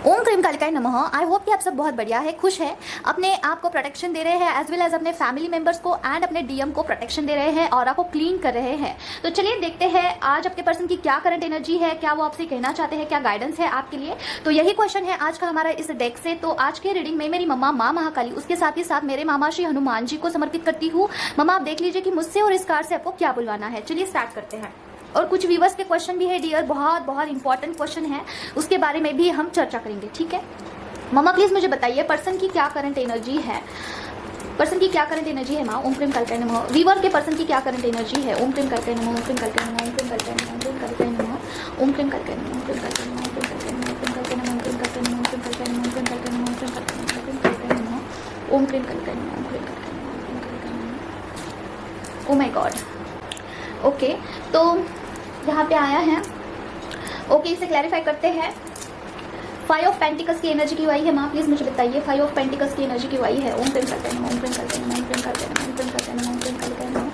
ओम cream कालिकाय नमः। I hope कि आप सब बहुत बढ़िया है, खुश है, अपने आप को प्रोटेक्शन दे रहे हैं एज वेल एज अपने फैमिली मेंबर्स को एंड अपने डीएम को प्रोटेक्शन दे रहे हैं और आपको क्लीन कर रहे हैं। तो चलिए देखते हैं आज आपके पर्सन की क्या करंट एनर्जी है, क्या वो आपसे कहना चाहते हैं, क्या गाइडेंस है आपके लिए। तो यही क्वेश्चन है आज का हमारा इस डेक से। तो आज के रीडिंग में मेरी मम्मा माँ महाकाली, उसके साथ ही साथ मेरे मामा श्री हनुमान जी को समर्पित करती हूँ। मम्मा आप देख लीजिए कि मुझसे और इस कार्ड से आपको क्या बुलवाना है। चलिए स्टार्ट करते हैं। और कुछ व्यूवर्स के क्वेश्चन भी है डियर, बहुत बहुत इंपॉर्टेंट क्वेश्चन है, उसके बारे में भी हम चर्चा करेंगे, ठीक है। मम्मा प्लीज मुझे बताइए पर्सन की क्या करंट एनर्जी है, पर्सन की क्या करंट एनर्जी है। माँ ओम क्रीम कालिकाय नमः। वीवर के पर्सन की क्या करंट एनर्जी है। ओम क्रीम कालिकाय नमः, ओम क्रीम कालिकाय नमः, ओम क्रीम कालिकाय नमः, ओम क्रीम कालिकाय नमः, ओम क्रीम कालिकाय नमः, ओम क्रीम कालिकाय नमः, ओम क्रीम कालिकाय नमः, ओम क्रीम कालिकाय नमः, ओम क्रीम कालिकाय नमः, ओम क्रीम कालिकाय नमः, ओम क्रीम कालिकाय नमः, ओम क्रीम कालिकाय नमः, ओम क्रीम कालिकाय नमः, ओम क्रीम कालिकाय नमः, ओम क्रीम कालिकाय नमः। ओ माय गॉड। ओके, तो यहाँ पे आया है। ओके, इसे क्लैरिफाई करते हैं। 5 ऑफ पेंटिकल्स की एनर्जी क्यों आई है माँ प्लीज मुझे बताइए। 5 ऑफ पेंटिकल्स की एनर्जी क्यों आई है। ओम क्रीम कालिकाय नमः, ओम क्रीम कालिकाय नमः, ओम क्रीम कालिकाय नमः, ओम क्रीम कालिकाय नमः,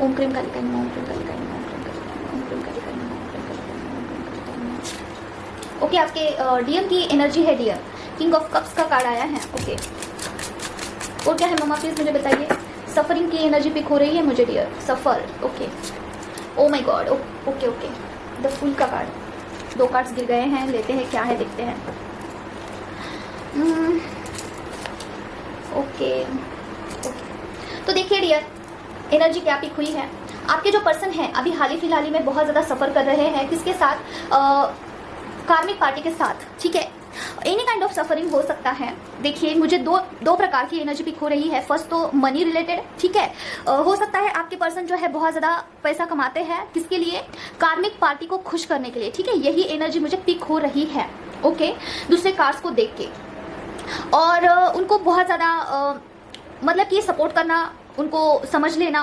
ओम क्रीम कालिकाय नमः, ओम क्रीम कालिकाय नमः, ओम क्रीम कालिकाय नमः, ओम क्रीम कालिकाय नमः, ओम क्रीम कालिकाय नमः, ओम क्रीम कालिकाय नमः। ओके, आपके डीएम की एनर्जी है डियर। किंग ऑफ कप्स का कार्ड आया है। ओके, और क्या है मम्मा प्लीज मुझे बताइए। सफरिंग की एनर्जी पिक हो रही है मुझे डियर, सफर। Okay, oh my god. Okay okay, the fool का कार्ड, 2 कार्ड्स गिर गए हैं, लेते हैं क्या है देखते हैं। ओके ओके, तो देखिए डियर एनर्जी क्या पिक हुई है। आपके जो पर्सन है अभी हाल ही फिलहाल में बहुत ज़्यादा सफ़र कर रहे हैं, किसके साथ, कार्मिक पार्टी के साथ, ठीक है। एनी काइंड ऑफ सफरिंग हो सकता है। देखिए मुझे दो प्रकार की एनर्जी पिक हो रही है। फर्स्ट तो मनी रिलेटेड, ठीक है। हो सकता है आपके पर्सन जो है बहुत ज़्यादा पैसा कमाते हैं, किसके लिए, कार्मिक पार्टी को खुश करने के लिए, ठीक है। यही एनर्जी मुझे पिक हो रही है। ओके, दूसरे कार्ड्स को देख के, और उनको बहुत ज़्यादा मतलब कि सपोर्ट करना, उनको समझ लेना,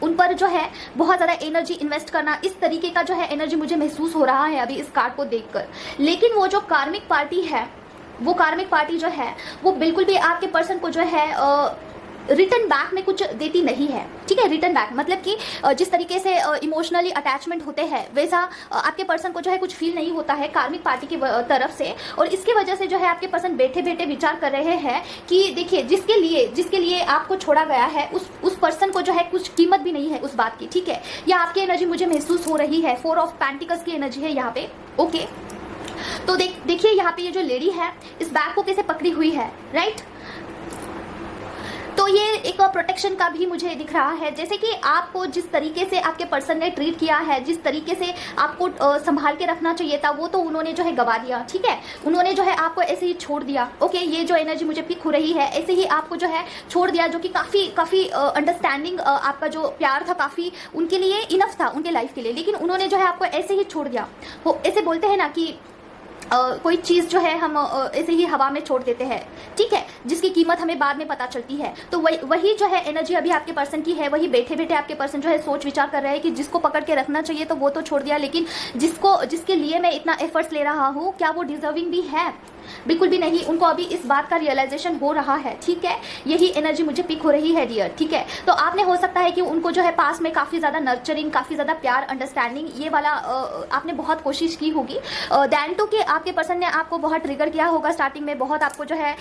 उन पर जो है बहुत ज़्यादा एनर्जी इन्वेस्ट करना, इस तरीके का जो है एनर्जी मुझे महसूस हो रहा है अभी इस कार्ड को देखकर। लेकिन वो जो कार्मिक पार्टी है, वो कार्मिक पार्टी जो है वो बिल्कुल भी आपके पर्सन को जो है रिटर्न बैक में कुछ देती नहीं है, ठीक है। रिटर्न बैक मतलब कि जिस तरीके से इमोशनली अटैचमेंट होते हैं वैसा आपके पर्सन को जो है कुछ फील नहीं होता है कार्मिक पार्टी की तरफ से। और इसकी वजह से जो है आपके पर्सन बैठे बैठे विचार कर रहे हैं कि देखिए जिसके लिए आपको छोड़ा गया है उस पर्सन को जो है कुछ कीमत भी नहीं है उस बात की, ठीक है। या आपकी एनर्जी मुझे महसूस हो रही है। 4 ऑफ पेंटिकल्स की एनर्जी है यहाँ पे। ओके, तो देखिए यहाँ पे ये जो लेडी है इस बैग को कैसे पकड़ी हुई है, राइट। तो ये एक प्रोटेक्शन का भी मुझे दिख रहा है, जैसे कि आपको जिस तरीके से आपके पर्सन ने ट्रीट किया है, जिस तरीके से आपको संभाल के रखना चाहिए था, वो तो उन्होंने जो है गवा दिया, ठीक है। उन्होंने जो है आपको ऐसे ही छोड़ दिया। ओके, ये जो एनर्जी मुझे पिक हो रही है, ऐसे ही आपको जो है छोड़ दिया, जो कि काफ़ी अंडरस्टैंडिंग, आपका जो प्यार था काफ़ी उनके लिए इनफ था उनके लाइफ के लिए, लेकिन उन्होंने जो है आपको ऐसे ही छोड़ दिया। वो ऐसे बोलते हैं ना कि कोई चीज़ जो है हम ऐसे ही हवा में छोड़ देते हैं, ठीक है, जिसकी कीमत हमें बाद में पता चलती है। तो वही जो है एनर्जी अभी आपके पर्सन की है। वही बैठे बैठे आपके पर्सन जो है सोच विचार कर रहे हैं कि जिसको पकड़ के रखना चाहिए तो वो तो छोड़ दिया, लेकिन जिसके लिए मैं इतना एफर्ट्स ले रहा हूँ क्या वो डिजर्विंग भी है, बिल्कुल भी नहीं। उनको अभी इस बात का रियलाइजेशन हो रहा है, ठीक है। यही एनर्जी मुझे पिक हो रही है डियर, ठीक है। तो आपने हो सकता है कि उनको जो है पास में काफ़ी ज़्यादा नर्चरिंग, काफ़ी ज़्यादा प्यार, अंडरस्टैंडिंग, ये वाला आपने बहुत कोशिश की होगी। दैन टू कि आपके पर्सन ने आपको बहुत ट्रिगर किया होगा स्टार्टिंग में, बहुत आपको जो है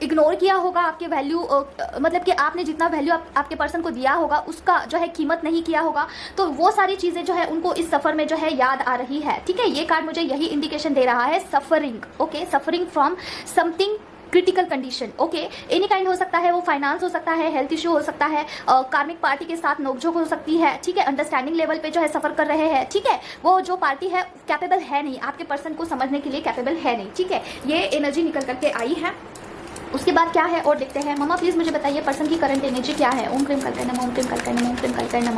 इग्नोर किया होगा, आपके वैल्यू मतलब कि आपने जितना वैल्यू आपके पर्सन को दिया होगा उसका जो है कीमत नहीं किया होगा। तो वो सारी चीज़ें जो है उनको इस सफ़र में जो है याद आ रही है, ठीक है। ये कार्ड मुझे यही इंडिकेशन दे रहा है, suffering. Okay, suffering from something critical condition. Okay, any kind हो सकता है, वो फाइनेंस हो सकता है, हेल्थ इशू हो सकता है, कार्मिक पार्टी के साथ नोकझोंक हो सकती है, ठीक है। अंडरस्टैंडिंग लेवल पे जो है सफर कर रहे हैं, ठीक है। वो जो पार्टी है कैपेबल है नहीं, आपके पर्सन को समझने के लिए कैपेबल है नहीं, ठीक है। ये एनर्जी निकल करके आई है। उसके बाद क्या है और देखते हैं। मम्मा प्लीज मुझे बताइए पर्सन की करंट एनर्जी क्या है। ओम क्रीम कालिकाय नमः, ओम क्रीम कालिकाय नमः, ओम क्रीम कालिकाय नमः,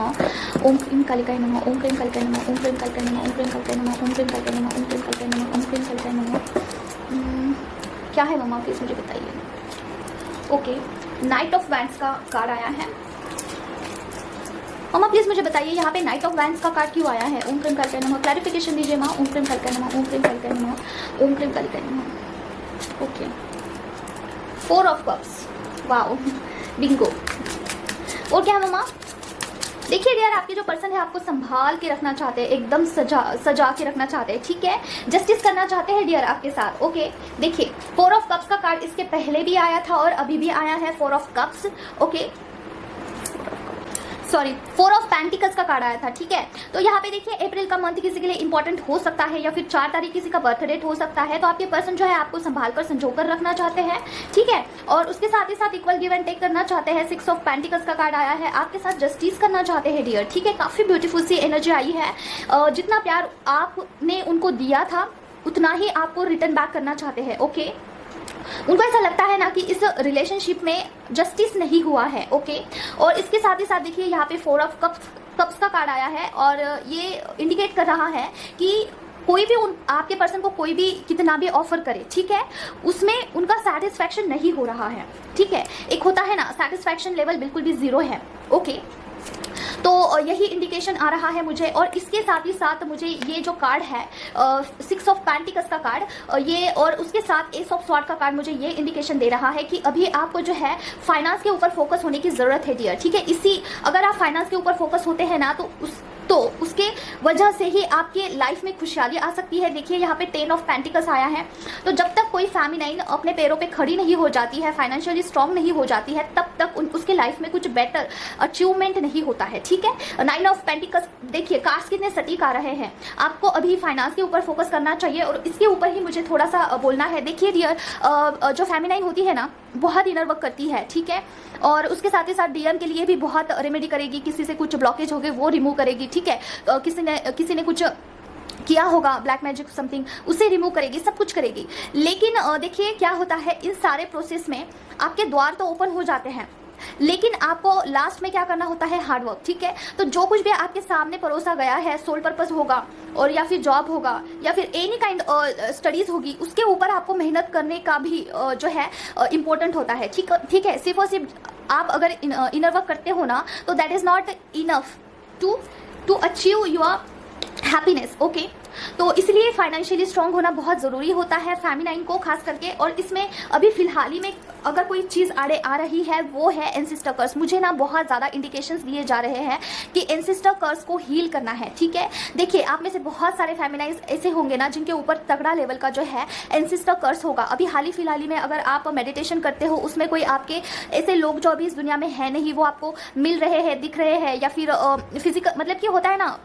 ओम क्रीम कालिकाय नमः, ओम क्रीम कालिकाय नमः, ओम क्रीम कालिकाय नमः, ओम क्रीम कालिकाय नमः, ओम क्रीम कालिकाय नमः, ओम क्रीम कालिकाय नमः, ओम क्रीम कालिकाय नमः। क्या है मम्मा प्लीज मुझे बताइए। ओके, नाइट ऑफ वैंड्स का कार्ड आया है। मम्मा प्लीज मुझे बताइए यहाँ पे नाइट ऑफ वैंड्स का कार्ड क्यों आया है। ओम क्रीम कालिकाय नमः, क्लैरिफिकेशन दीजिए माँ। ओम क्रीम कालिकाय नमः, ओम क्रीम कालिकाय नमः, ओम क्रीम कालिकाय नमः। Okay, 4 of cups, wow, Bingo. और क्या है मम्मा, देखिए डियर, आपके जो पर्सन है आपको संभाल के रखना चाहते हैं, एकदम सजा के रखना चाहते हैं, ठीक है, जस्टिस करना चाहते हैं डियर आपके साथ। ओके, देखिए 4 ऑफ कप्स का कार्ड इसके पहले भी आया था और अभी भी आया है 4 of cups. Okay, sorry 4 of pentacles का कार्ड आया था, ठीक है। तो यहाँ पे देखिए अप्रैल का मंथ किसी के लिए इंपॉर्टेंट हो सकता है या फिर 4 तारीख किसी का बर्थ डेट हो सकता है। तो आपके पर्सन जो है आपको संभाल कर संजो कर रखना चाहते हैं, ठीक है, और उसके साथ ही साथ इक्वल गिव एंड टेक करना चाहते हैं। 6 ऑफ पेंटिकल्स का कार्ड आया है, आपके साथ जस्टिस करना चाहते हैं डियर, ठीक है। काफी ब्यूटीफुल सी एनर्जी आई है। जितना प्यार आपने उनको दिया था उतना ही आपको रिटर्न बैक करना चाहते हैं। ओके, उनको ऐसा लगता है ना कि इस रिलेशनशिप में जस्टिस नहीं हुआ है। ओके, और इसके साथ ही साथ देखिए यहाँ पे 4 ऑफ कप्स का कार्ड आया है और ये इंडिकेट कर रहा है कि कोई भी आपके पर्सन को कोई भी कितना भी ऑफर करे, ठीक है, उसमें उनका सेटिस्फैक्शन नहीं हो रहा है, ठीक है। एक होता है ना सेटिस्फैक्शन लेवल बिल्कुल भी 0 है। ओके, तो यही इंडिकेशन आ रहा है मुझे। और इसके साथ ही साथ मुझे ये जो कार्ड है 6 ऑफ पेंटिकल्स का कार्ड, ये और उसके साथ एस ऑफ स्वॉर्ड का कार्ड मुझे ये इंडिकेशन दे रहा है कि अभी आपको जो है फाइनेंस के ऊपर फोकस होने की जरूरत है डियर, ठीक है। अगर आप फाइनेंस के ऊपर फोकस होते हैं ना तो उसके वजह से ही आपके लाइफ में खुशहाली आ सकती है। देखिए यहाँ पे 10 ऑफ पेंटिकल्स आया है। तो जब तक कोई फेमिनाइन अपने पैरों पे खड़ी नहीं हो जाती है, फाइनेंशियली स्ट्रांग नहीं हो जाती है, तब तक उसके लाइफ में कुछ बेटर अचीवमेंट नहीं होता है, ठीक है। 9 ऑफ पेंटिकल्स, देखिए कार्ड्स कितने सटीक आ रहे हैं। आपको अभी फाइनेंस के ऊपर फोकस करना चाहिए और इसके ऊपर ही मुझे थोड़ा सा बोलना है। देखिए डियर, जो फेमिनाइन होती है ना बहुत इनर वर्क करती है, ठीक है, और उसके साथ ही साथ डीएम के लिए भी बहुत रेमेडी करेगी। किसी से कुछ ब्लॉकेज हो गए वो रिमूव करेगी, ठीक है। किसी ने कुछ किया होगा ब्लैक मैजिक समथिंग, उसे रिमूव करेगी, सब कुछ करेगी। लेकिन देखिए क्या होता है, इन सारे प्रोसेस में आपके द्वार तो ओपन हो जाते हैं, लेकिन आपको लास्ट में क्या करना होता है, हार्डवर्क, ठीक है। तो जो कुछ भी आपके सामने परोसा गया है, सोल पर्पस होगा और या फिर जॉब होगा या फिर एनी काइंड स्टडीज होगी, उसके ऊपर आपको मेहनत करने का भी जो है इम्पोर्टेंट होता है, ठीक है। सिर्फ और सिर्फ आप अगर इनर वर्क करते हो ना तो that is not enough to achieve your happiness. Okay, तो इसलिए फाइनेंशियली स्ट्रांग होना बहुत ज़रूरी होता है फेमिनाइन को खास करके। और इसमें अभी फिलहाल ही में अगर कोई चीज़ आड़े आ रही है वो है एंसेस्टर कर्स। मुझे ना बहुत ज़्यादा इंडिकेशंस दिए जा रहे हैं कि एंसेस्टर कर्स को हील करना है, ठीक है। देखिए आप में से बहुत सारे फेमिनाइज ऐसे होंगे ना जिनके ऊपर तगड़ा लेवल का जो है एंसेस्टर कर्स होगा। अभी हाल ही फिलहाल में अगर आप मेडिटेशन करते हो, उसमें कोई आपके ऐसे लोग जो अभी इस दुनिया में है नहीं, वो आपको मिल रहे हैं, दिख रहे हैं, या फिर फिजिकल मतलब कि होता है ना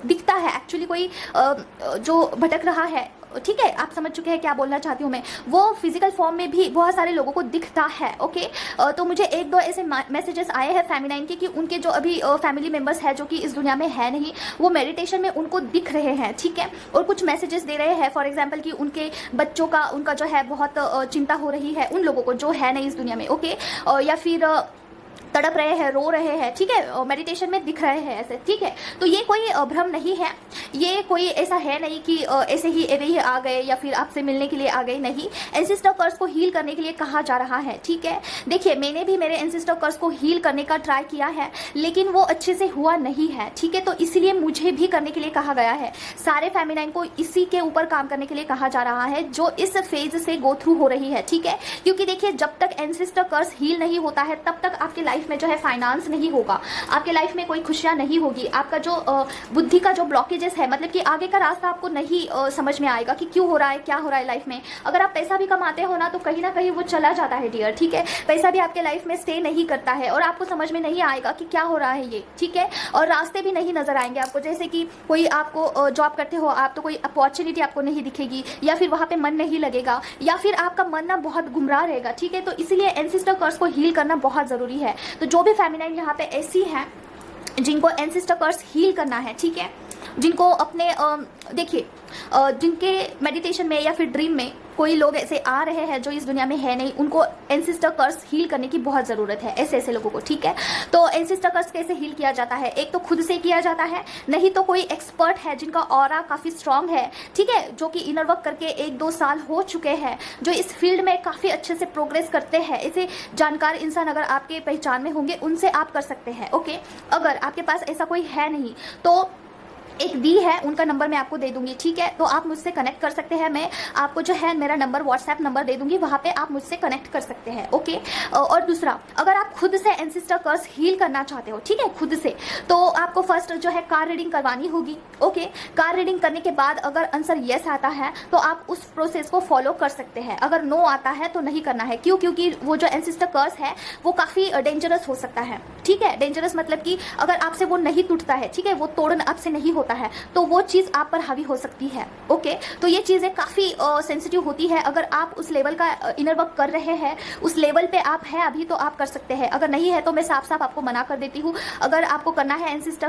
दिखता है एक्चुअली कोई जो भटक रहा है, ठीक है, आप समझ चुके हैं क्या बोलना चाहती हूँ मैं। वो फिजिकल फॉर्म में भी बहुत सारे लोगों को दिखता है। ओके, तो मुझे 1-2 ऐसे मैसेजेस आए हैं फेमिनाइन के कि उनके जो अभी फैमिली मेंबर्स है जो कि इस दुनिया में है नहीं, वो मेडिटेशन में उनको दिख रहे हैं, ठीक है। और कुछ मैसेजेस दे रहे हैं फॉर एग्जाम्पल कि उनके बच्चों का उनका जो है बहुत चिंता हो रही है उन लोगों को जो है नहीं इस दुनिया में। ओके, या फिर तड़प रहे हैं, रो रहे हैं, ठीक है, मेडिटेशन में दिख रहे हैं ऐसे, ठीक है। तो ये कोई भ्रम नहीं है, ये कोई ऐसा है नहीं कि ऐसे ही आ गए या फिर आपसे मिलने के लिए आ गए, नहीं। एंसेस्टर कर्स को हील करने के लिए कहा जा रहा है, ठीक है। देखिए मैंने भी मेरे एंसेस्टर कर्स को हील करने का ट्राई किया है लेकिन वो अच्छे से हुआ नहीं है, ठीक है। तो इसलिए मुझे भी करने के लिए कहा गया है, सारे फेमिनाइन को इसी के ऊपर काम करने के लिए कहा जा रहा है जो इस फेज से गो थ्रू हो रही है, ठीक है। क्योंकि देखिए जब तक एंसेस्टर कर्स हील नहीं होता है तब तक आपके लाइफ में जो है फाइनेंस नहीं होगा, आपके लाइफ में कोई खुशियां नहीं होगी, आपका जो बुद्धि का जो ब्लॉकेजेस है, मतलब कि आगे का रास्ता आपको नहीं समझ में आएगा कि क्यों हो रहा है, क्या हो रहा है लाइफ में। अगर आप पैसा भी कमाते हो ना तो कहीं ना कहीं वो चला जाता है डियर, ठीक है। पैसा भी आपके लाइफ में स्टे नहीं करता है और आपको समझ में नहीं आएगा कि क्या हो रहा है ये, ठीक है। और रास्ते भी नहीं नजर आएंगे आपको, जैसे कि कोई आपको जॉब करते हो आप तो कोई अपॉर्चुनिटी आपको नहीं दिखेगी या फिर वहां पे मन नहीं लगेगा या फिर आपका मन ना बहुत गुमराह रहेगा, ठीक है। तो इसलिए एंसेस्टर कर्स को हील करना बहुत जरूरी है। तो जो भी फेमिनाइन यहाँ पे ऐसी है जिनको एंसेस्टर कर्स हील करना है, ठीक है, जिनको अपने देखिए जिनके मेडिटेशन में या फिर ड्रीम में कोई लोग ऐसे आ रहे हैं जो इस दुनिया में है नहीं, उनको एंसेस्टर कर्स हील करने की बहुत ज़रूरत है, ऐसे लोगों को, ठीक है। तो एंसेस्टर कर्स कैसे हील किया जाता है, एक तो खुद से किया जाता है, नहीं तो कोई एक्सपर्ट है जिनका ऑरा काफ़ी स्ट्रांग है, ठीक है, जो कि इनर वर्क करके 1-2 साल हो चुके हैं, जो इस फील्ड में काफ़ी अच्छे से प्रोग्रेस करते हैं। ऐसे जानकार इंसान अगर आपके पहचान में होंगे उनसे आप कर सकते हैं। ओके, अगर आपके पास ऐसा कोई है नहीं तो एक दी है, उनका नंबर मैं आपको दे दूंगी, ठीक है। तो आप मुझसे कनेक्ट कर सकते हैं, मैं आपको जो है मेरा नंबर व्हाट्सएप नंबर दे दूंगी, वहाँ पे आप मुझसे कनेक्ट कर सकते हैं, ओके। और दूसरा, अगर आप खुद से एंसेस्टर कर्स हील करना चाहते हो, ठीक है, खुद से, तो आपको फर्स्ट जो है कार रीडिंग करवानी होगी, ओके। कार रीडिंग करने के बाद अगर आंसर येस आता है तो आप उस प्रोसेस को फॉलो कर सकते हैं, अगर नो आता है तो नहीं करना है। क्यों? क्योंकि वो जो एंसेस्टर कर्स है वो काफ़ी डेंजरस हो सकता है, ठीक है। डेंजरस मतलब कि अगर आपसे वो नहीं टूटता है, ठीक है, वो तोड़न आपसे नहीं होता है, तो वो चीज़ आप पर हावी हो सकती है, ओके। तो ये चीज़ें काफ़ी सेंसिटिव होती है। अगर आप उस लेवल का इनर वर्क कर रहे हैं, उस लेवल पे आप हैं अभी, तो आप कर सकते हैं। अगर नहीं है तो मैं साफ साफ आपको मना कर देती हूँ। अगर आपको करना है एंसेस्टर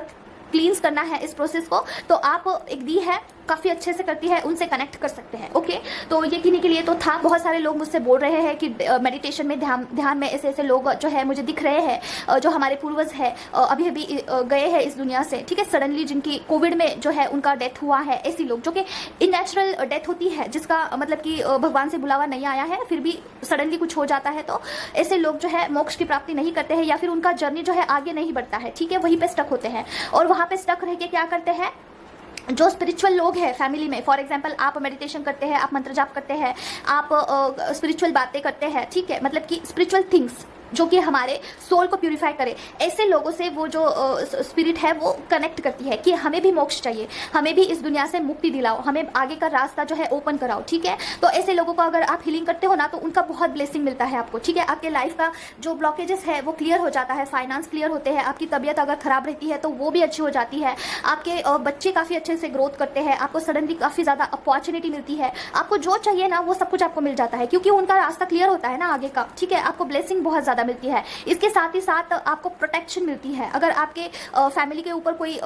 क्लींस करना है इस प्रोसेस को, तो आप एक दी है काफ़ी अच्छे से करती है, उनसे कनेक्ट कर सकते हैं, ओके। तो ये किन्हीं के लिए तो था। बहुत सारे लोग मुझसे बोल रहे हैं कि मेडिटेशन में ध्यान में ऐसे ऐसे लोग जो है मुझे दिख रहे हैं, जो हमारे पूर्वज है अभी अभी गए हैं इस दुनिया से, ठीक है, सडनली, जिनकी कोविड में जो है उनका डेथ हुआ है। ऐसे लोग जो कि इननेचुरल डेथ होती है, जिसका मतलब कि भगवान से बुलावा नहीं आया है, फिर भी सडनली कुछ हो जाता है, तो ऐसे लोग जो है मोक्ष की प्राप्ति नहीं करते हैं, या फिर उनका जर्नी जो है आगे नहीं बढ़ता है, ठीक है, वहीं पे स्टक होते हैं। और वहाँ पे स्टक रह के क्या करते हैं, जो स्पिरिचुअल लोग हैं फैमिली में, फॉर एग्जांपल आप मेडिटेशन करते हैं, आप मंत्र जाप करते हैं, आप स्पिरिचुअल बातें करते हैं, ठीक है, मतलब कि स्पिरिचुअल थिंग्स जो कि हमारे सोल को प्यूरिफाई करे, ऐसे लोगों से वो जो स्पिरिट है वो कनेक्ट करती है कि हमें भी मोक्ष चाहिए, हमें भी इस दुनिया से मुक्ति दिलाओ, हमें आगे का रास्ता जो है ओपन कराओ, ठीक है। तो ऐसे लोगों को अगर आप हीलिंग करते हो ना, तो उनका बहुत ब्लेसिंग मिलता है आपको, ठीक है। आपके लाइफ का जो ब्लॉकेजेस है वो क्लियर हो जाता है, फाइनेंस क्लियर होते हैं, आपकी तबीयत अगर खराब रहती है तो वो भी अच्छी हो जाती है, आपके बच्चे काफ़ी अच्छे से ग्रोथ करते हैं, आपको सडनली काफ़ी ज़्यादा अपॉर्चुनिटी मिलती है, आपको जो चाहिए ना वो सब कुछ आपको मिल जाता है, क्योंकि उनका रास्ता क्लियर होता है ना आगे का, ठीक है। आपको ब्लेसिंग बहुत ज़्यादा मिलती है। इसके साथ ही साथ आपको प्रोटेक्शन मिलती है। अगर आपके फैमिली के ऊपर कोई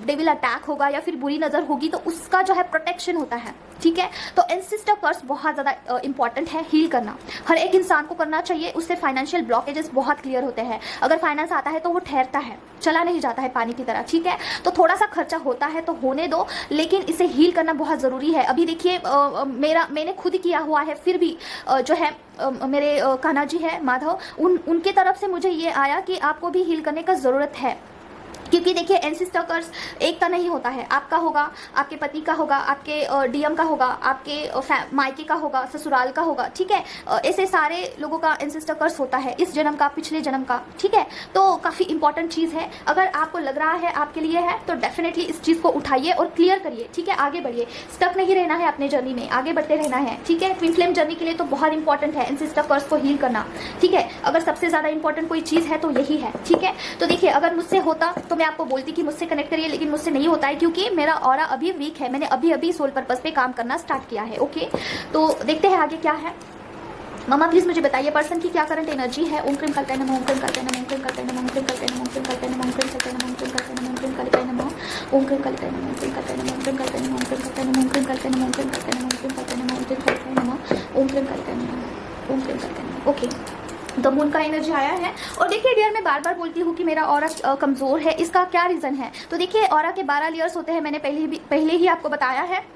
डेविल अटैक होगा या फिर बुरी नज़र होगी तो उसका जो है प्रोटेक्शन होता है, ठीक है। तो एंसेस्टर कर्स बहुत ज़्यादा इंपॉर्टेंट है हील करना, हर एक इंसान को करना चाहिए। उससे फाइनेंशियल ब्लॉकेजेस बहुत क्लियर होते हैं। अगर फाइनेंस आता है तो वो ठहरता है, चला नहीं जाता है पानी की तरह, ठीक है। तो थोड़ा सा खर्चा होता है तो होने दो, लेकिन इसे हील करना बहुत ज़रूरी है। अभी देखिए मैंने खुद किया हुआ है, फिर भी जो है मेरे कान्हा जी है माधव, उनके तरफ से मुझे ये आया कि आपको भी हील करने का ज़रूरत है। क्योंकि देखिए एंसेस्टर कर्स एक का नहीं होता है, आपका होगा, आपके पति का होगा, आपके डीएम का होगा, आपके मायके का होगा, ससुराल का होगा, ठीक है। ऐसे सारे लोगों का एंसेस्टर कर्स होता है, इस जन्म का, पिछले जन्म का, ठीक है। तो काफ़ी इंपॉर्टेंट चीज़ है। अगर आपको लग रहा है आपके लिए है तो डेफिनेटली इस चीज़ को उठाइए और क्लियर करिए, ठीक है। आगे बढ़िए, स्टक नहीं रहना है अपने जर्नी में, आगे बढ़ते रहना है, ठीक है। ट्विन फ्लेम जर्नी के लिए तो बहुत इंपॉर्टेंट है एंसेस्टर कर्स को हील करना, ठीक है। अगर सबसे ज़्यादा इंपॉर्टेंट कोई चीज़ है तो यही है, ठीक है। तो देखिए अगर मुझसे होता तो मैं आपको बोलती कि मुझसे कनेक्ट करिए, लेकिन मुझसे नहीं होता है क्योंकि मेरा ऑरा अभी वीक है। मैंने अभी अभी सोल पर्पस पे काम करना स्टार्ट किया है, ओके। तो देखते हैं आगे क्या है। मामा प्लीज मुझे बताइए पर्सन की क्या करंट एनर्जी है। ओम क्रीम कल्पना नमः, ओम क्रीम कल्पना नमः, ओम क्रीम कल्पना नमः, ओम क्रीम कल्पना नमः, ओम क्रीम कल्पना नमः, ओम क्रीम कल्पना नमः, ओम क्रीम कल्पना नमः, ओम क्रीम कल्पना नमः, ओम क्रीम कल्पना नमः, ओम क्रीम कल्पना नमः, ओम क्रीम कल्पना नमः, ओम क्रीम कल्पना नमः, ओम क्रीम कल्पना नमः, ओम क्रीम कल्पना नमः, ओम क्रीम कल्पना नमः, ओम क्रीम कल्पना नमः, ओम क्रीम कल्पना नमः, ओम क्रीम कल्पना नमः, ओके। द मून का एनर्जी आया है। और देखिए डियर, मैं बार बार बोलती हूँ कि मेरा ऑरा कमज़ोर है, इसका क्या रीज़न है। तो देखिए ऑरा के 12 लेयर्स होते हैं, मैंने पहले ही आपको बताया है।